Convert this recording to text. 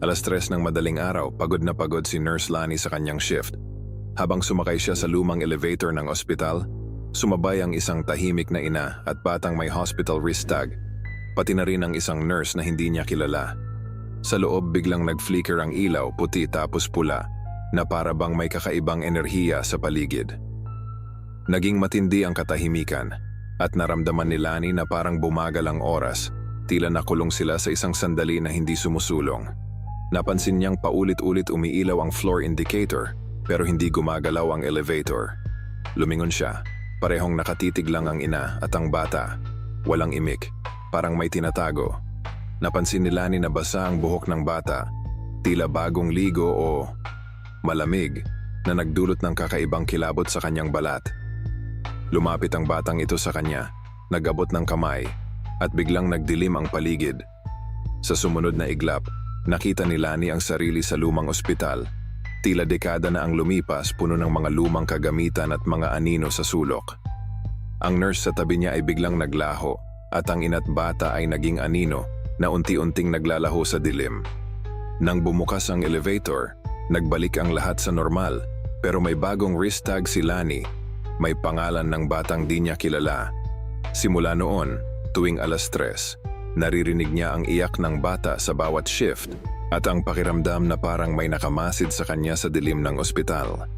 Alas 3 ng madaling araw, pagod na pagod si Nurse Lani sa kanyang shift. Habang sumakay siya sa lumang elevator ng ospital, sumabay ang isang tahimik na ina at batang may hospital wrist tag, pati na rin ang isang nurse na hindi niya kilala. Sa loob biglang nag-flicker ang ilaw, puti tapos pula, na para bang may kakaibang enerhiya sa paligid. Naging matindi ang katahimikan, at naramdaman ni Lani na parang bumagal ang oras, tila nakulong sila sa isang sandali na hindi sumusulong. Napansin niyang paulit-ulit umiilaw ang floor indicator, pero hindi gumagalaw ang elevator. Lumingon siya, parehong nakatitig lang ang ina at ang bata. Walang imik, parang may tinatago. Napansin ni Lani na basa ang buhok ng bata, tila bagong ligo o malamig, na nagdulot ng kakaibang kilabot sa kanyang balat. Lumapit ang batang ito sa kanya, nag-abot ng kamay, at biglang nagdilim ang paligid. Sa sumunod na iglap, nakita ni Lani ang sarili sa lumang ospital. Tila dekada na ang lumipas, puno ng mga lumang kagamitan at mga anino sa sulok. Ang nurse sa tabi niya ay biglang naglaho, at ang ina't bata ay naging anino na unti-unting naglalaho sa dilim. Nang bumukas ang elevator, nagbalik ang lahat sa normal, pero may bagong wrist tag si Lani. May pangalan ng batang di niya kilala. Simula noon, tuwing alas 3, naririnig niya ang iyak ng bata sa bawat shift at ang pakiramdam na parang may nakamasid sa kanya sa dilim ng ospital.